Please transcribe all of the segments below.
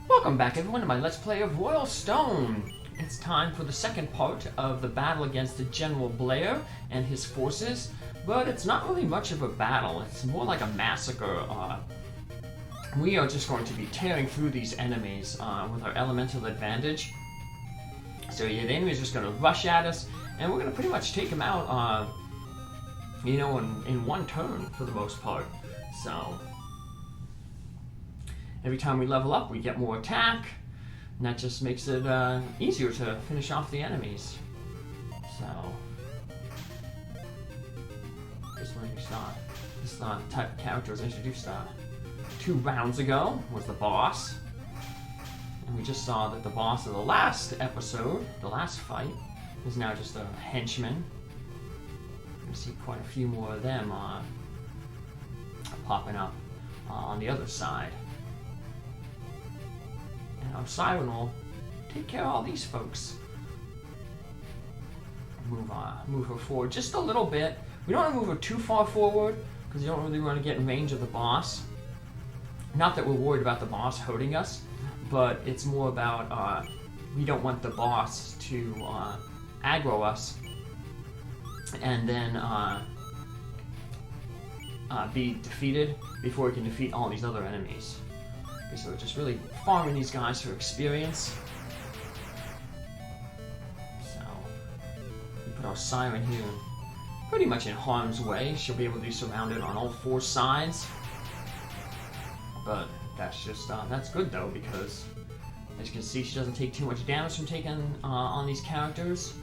Welcome back everyone to my Let's Play of Royal Stone. It's time for the second part of the battle against General Blair and his forces, but it's not really much of a battle, it's more like a massacre. We are just going to be tearing through these enemies with our elemental advantage. So yeah, the enemy is just going to rush at us, and we're going to pretty much take them out, in one turn for the most part. So every time we level up, we get more attack, and that just makes it easier to finish off the enemies. So, this one you saw, this type of character was introduced 2 rounds ago, was the boss. And we just saw that the boss of the last episode, the last fight, is now just a henchman. You see quite a few more of them popping up on the other side. And our Siren will take care of all these folks. Move her forward just a little bit. We don't want to move her too far forward because you don't really want to get in range of the boss. Not that we're worried about the boss hurting us, but it's more about we don't want the boss to aggro us and then be defeated before we can defeat all these other enemies. Okay, so we're just really farming these guys for experience. So we put our Siren here pretty much in harm's way. She'll be able to be surrounded on all 4 sides. But that's just, that's good though, because as you can see, she doesn't take too much damage from taking on these characters.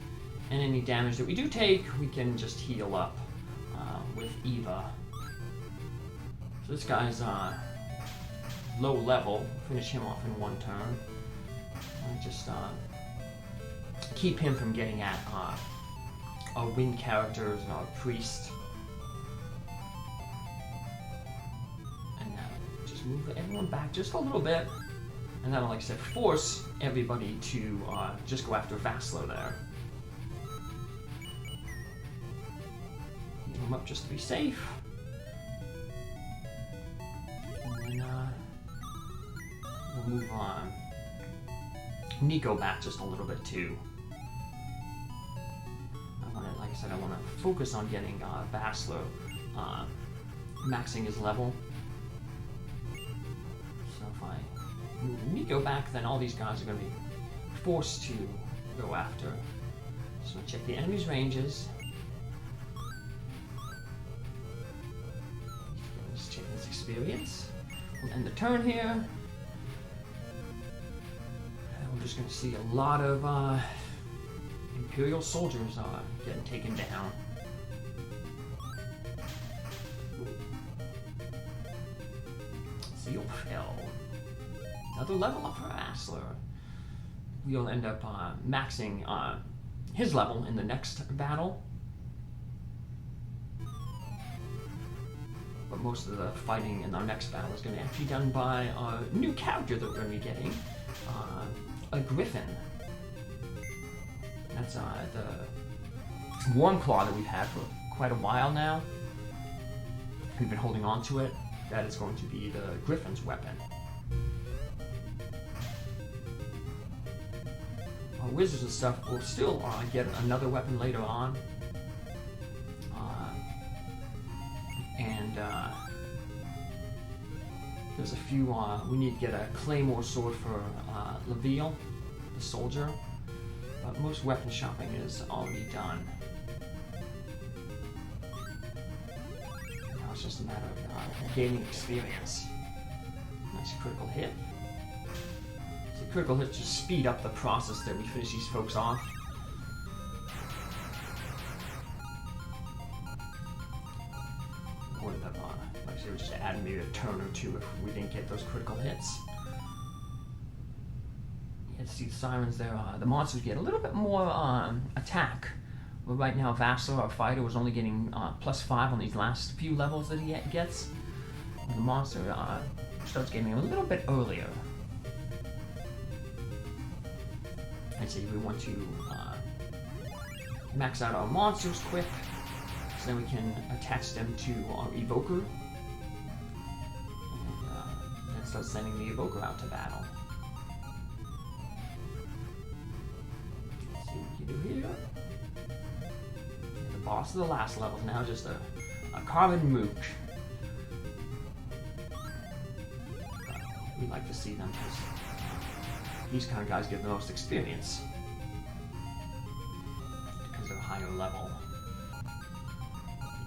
And any damage that we do take, we can just heal up with Eva. So this guy's low level, finish him off in 1 turn. And just keep him from getting at our wind characters and our priest. And now just move everyone back just a little bit. And that'll, like I said, force everybody to just go after Vaslery there. Heal him up just to be safe. And then we'll move on. Nico back just a little bit too. Like I said, I want to focus on getting Vaslery maxing his level. So if I move Nico back, then all these guys are going to be forced to go after. So check the enemy's ranges. Just check this experience. We'll end the turn here. And we're just going to see a lot of Imperial soldiers getting taken down. Seal fell. Another level up for Vaslery. We'll end up maxing his level in the next battle. But most of the fighting in our next battle is going to be done by a new character that we're going to be getting, a Griffin. That's the Warm Claw that we've had for quite a while now. We've been holding on to it. That is going to be the Griffin's weapon. Our wizards and stuff will still get another weapon later on. There's a few, we need to get a claymore sword for Leviel, the soldier. But most weapon shopping is already done. Now it's just a matter of gaining experience. Nice critical hit. So critical hits just speed up the process that we finish these folks off. Would have, like I said, just add maybe a turn or 2 if we didn't get those critical hits. See the Sirens there, the monsters get a little bit more attack. But right now Vaslery, our fighter, was only getting +5 on these last few levels that he gets. And the monster starts getting a little bit earlier. I'd say we want to max out our monsters quick, so then we can attach them to our evoker. And then start sending the evoker out to battle. boss of the last level is now just a carbon mook. We like to see them because these kind of guys get the most experience because they're higher level.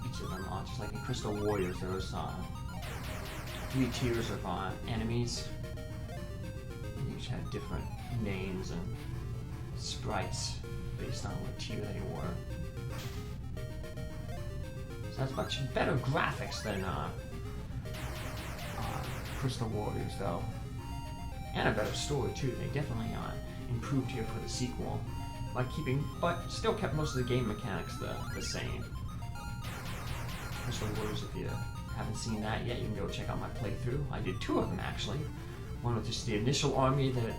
Each of them are just like in Crystal Warriors. There's 3 tiers of enemies. They each had different names and sprites based on what tier they were. So that's much better graphics than Crystal Warriors, though, and a better story too. They definitely improved here for the sequel by keeping, but still kept most of the game mechanics the same. Crystal Warriors, if you haven't seen that yet, you can go check out my playthrough. I did 2 of them actually. One with just the initial army that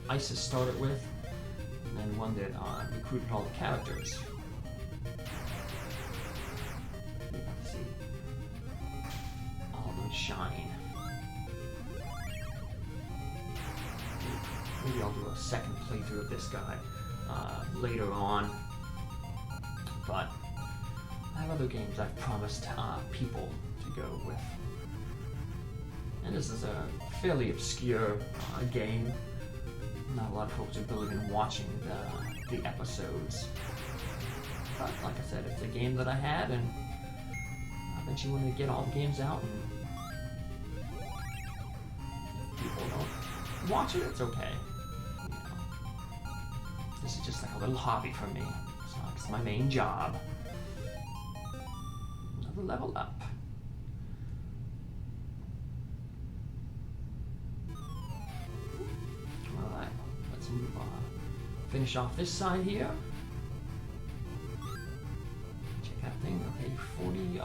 ISIS started with, and then one that recruited all the characters. You have to see all of them shine. Maybe I'll do a second playthrough of this guy later on, but I have other games I've promised people to go with. And this is a fairly obscure game. Not a lot of folks are believing watching the episodes. But like I said, it's a game that I had, and I eventually wanted to get all the games out, and if people don't watch it, it's okay. You know, this is just like a little hobby for me. It's my main job. Another level up. Alright, let's move on. Finish off this side here. Check that thing. Okay, 40, I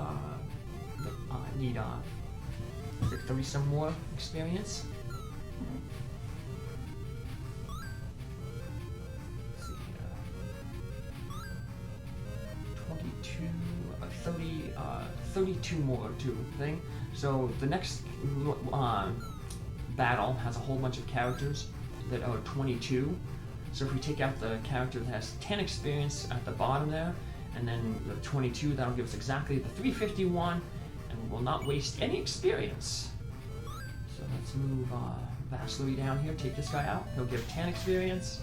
need 30 some more experience. Let's see here. 32 more to thing. So the next battle has a whole bunch of characters that are 22. So if we take out the character that has 10 experience at the bottom there, and then the 22, that'll give us exactly the 351, and we will not waste any experience. So let's move Vaslery down here, take this guy out. He'll give 10 experience.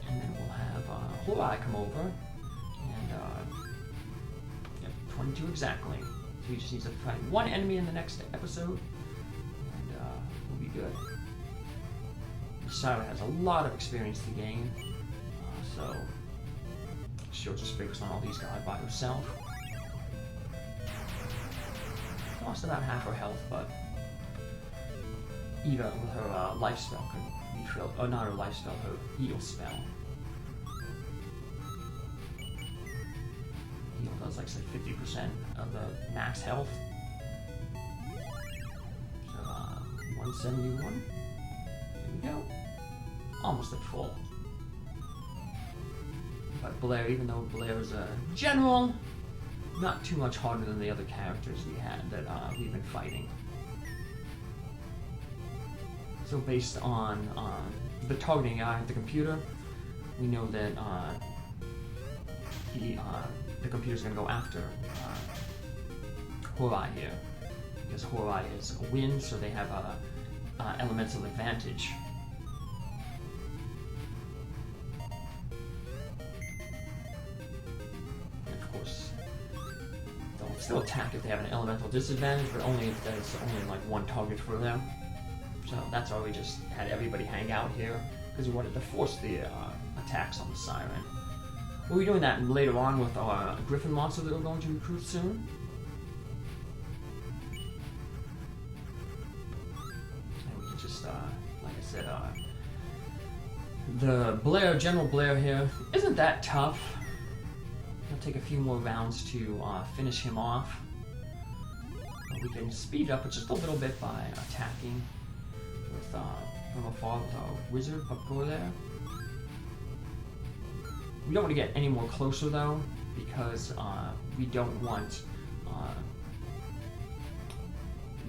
And then we'll have Horai come over, and 22 exactly. So he just needs to fight one enemy in the next episode, and we'll be good. Siren has a lot of experience to gain, so she'll just focus on all these guys by herself. Lost about half her health, but Eva with her life spell could refill, or not her life spell, her heal spell. Heal does like say 50% of the max health. So 171. There we go. Almost at full. But Blair, even though Blair is a general, not too much harder than the other characters we had that we've been fighting. So based on the targeting AI at the computer, we know that the computer's going to go after Horai here, because Horai is a wind, so they have elemental advantage. Still attack if they have an elemental disadvantage, but only if there's only like one target for them. So that's why we just had everybody hang out here, because we wanted to force the attacks on the Siren. We'll be doing that later on with our Griffin monster that we're going to recruit soon. And we can just, like I said, the Blair, General Blair here, isn't that tough. It'll take a few more rounds to finish him off. We can speed up just a little bit by attacking with from afar with our wizard up over there. We don't want to get any more closer though, because we don't want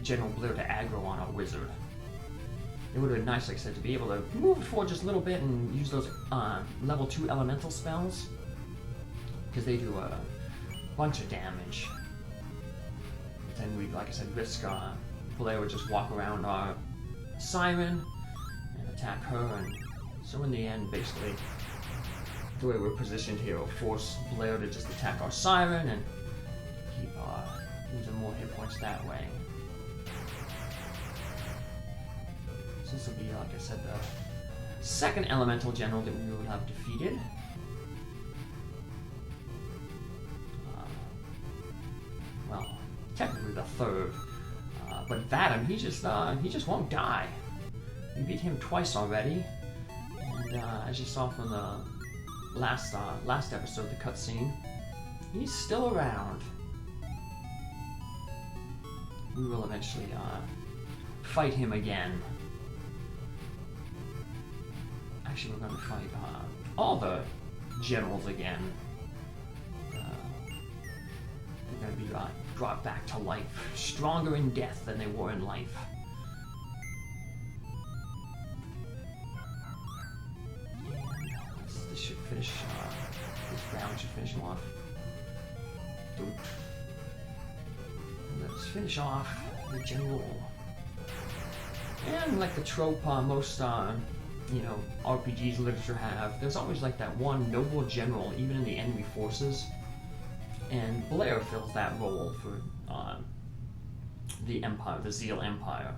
General Blair to aggro on our wizard. it would have been nice, like I said, to be able to move forward just a little bit and use those level 2 elemental spells, because they do a bunch of damage. Then we, like I said, risk Blair would just walk around our Siren and attack her, and so in the end, basically, the way we're positioned here will force Blair to just attack our Siren and keep losing more hit points that way. So this will be, like I said, the second elemental general that we will have defeated. Well, technically the third, but Vadim, he just won't die. We beat him twice already, and as you saw from the last episode, the cutscene, he's still around. We will eventually fight him again. Actually, we're going to fight all the generals again. They're going to be brought back to life, stronger in death than they were in life. And this should finish, this round should finish him off. Let's finish off the general. And like the trope most RPGs literature have, there's always like that one noble general, even in the enemy forces. And Blair fills that role for the Empire, the Zeal Empire.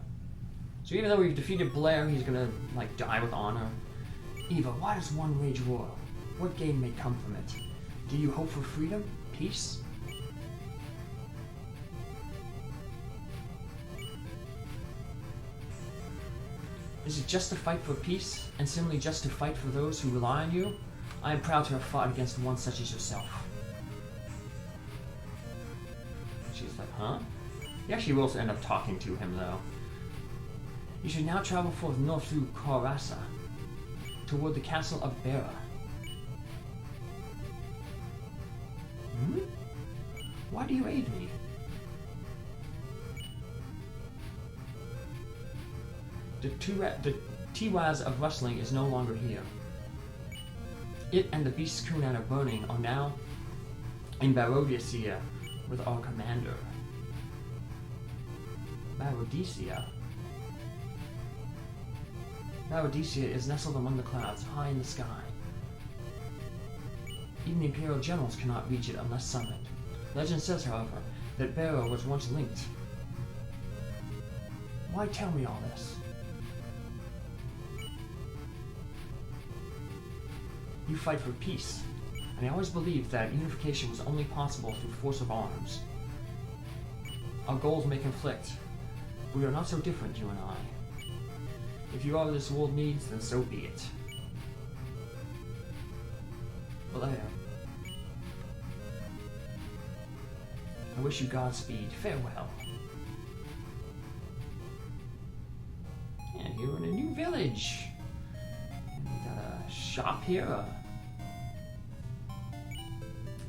So even though we've defeated Blair, he's gonna like die with honor. Eva, why does one wage war? What gain may come from it? Do you hope for freedom? Peace? Is it just to fight for peace, and simply just to fight for those who rely on you? I am proud to have fought against one such as yourself. She's like, huh? You actually will end up talking to him, though. You should now travel forth north through Korasa, toward the castle of Bera. Hmm? Why do you aid me? The Tiwaz of Rustling is no longer here. It and the beast's Kunan of Burning are now in Barodisia with our commander. Barodisia? Barodisia is nestled among the clouds, high in the sky. Even the Imperial generals cannot reach it unless summoned. Legend says, however, that Bera was once linked. Why tell me all this? You fight for peace, and I always believed that unification was only possible through force of arms. Our goals may conflict. We are not so different, you and I. If you are what this world needs, then so be it. Blair, I wish you Godspeed. Farewell. And here we're in a new village. And we got a shop here.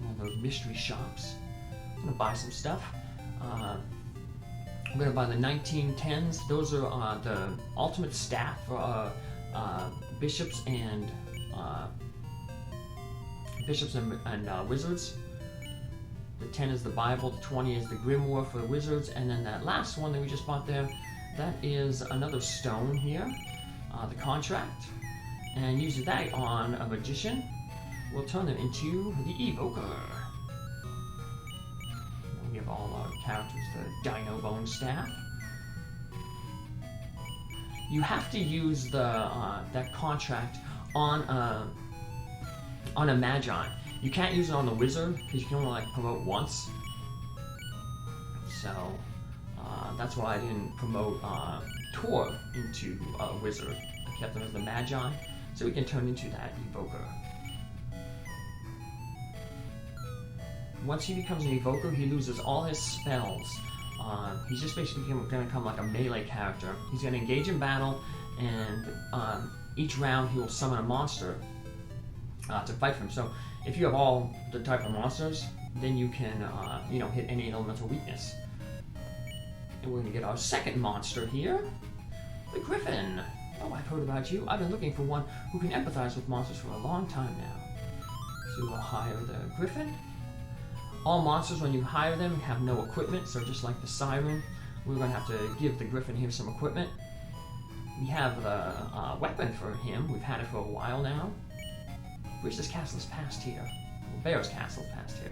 One of those mystery shops. I'm gonna buy some stuff. I'm gonna buy the 1910s. Those are the ultimate staff for bishops and wizards. The 10 is the Bible, the 20 is the Grimoire for the wizards, and then that last one that we just bought there, that is another stone here, the contract. And using that on a magician, we'll turn them into the Evoker. We have all our characters, the Dino Bone Staff. You have to use the that contract on a Magi. You can't use it on the wizard because you can only like promote once. So that's why I didn't promote Tor into a wizard. I kept him as the Magi, so we can turn into that Evoker. Once he becomes an Evoker, he loses all his spells. He's just basically going to become like a melee character. He's going to engage in battle, and each round he will summon a monster to fight for him. So if you have all the type of monsters, then you can hit any elemental weakness. And we're going to get our second monster here. The Griffin. Oh, I've heard about you. I've been looking for one who can empathize with monsters for a long time now. So we'll hire the Griffin. All monsters, when you hire them, have no equipment, so just like the Siren, we're going to have to give the Griffin here some equipment. We have the weapon for him. We've had it for a while now. Brist's castle is past here. Well, Bear's castle is past here.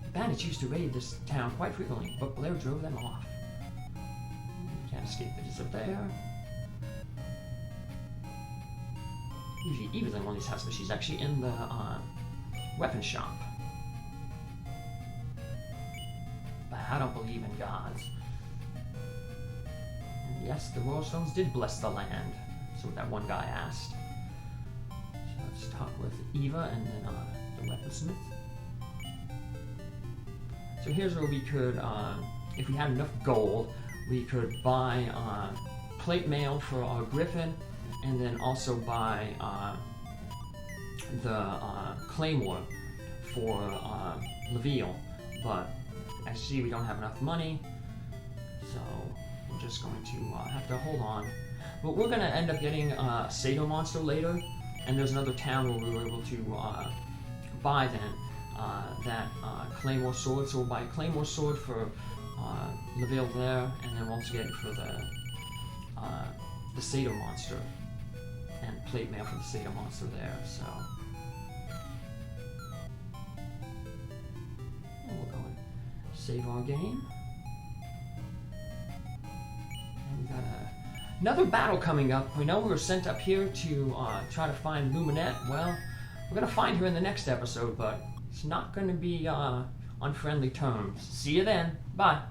The bandits used to raid this town quite frequently, but Blair drove them off. Can't escape the visit there. Usually Eva's in one of these houses, but she's actually in the weapon shop. But I don't believe in gods. And yes, the Royal Stones did bless the land. That's what that one guy asked. So let's talk with Eva and then the weaponsmith. So here's where we could, if we had enough gold, we could buy plate mail for our Griffin, and then also buy the claymore for Leveille. But I see we don't have enough money, so we're just going to have to hold on. But we're going to end up getting a Sato monster later, and there's another town where we were able to buy then that claymore sword. So we'll buy a claymore sword for Leveille there, and then we'll also get it for the Sato monster, and plate mail for the Sato monster there. So we'll go and save our game. And we got another battle coming up. We know we were sent up here to try to find Luminette. Well, we're gonna find her in the next episode, but it's not gonna be on friendly terms. See you then. Bye.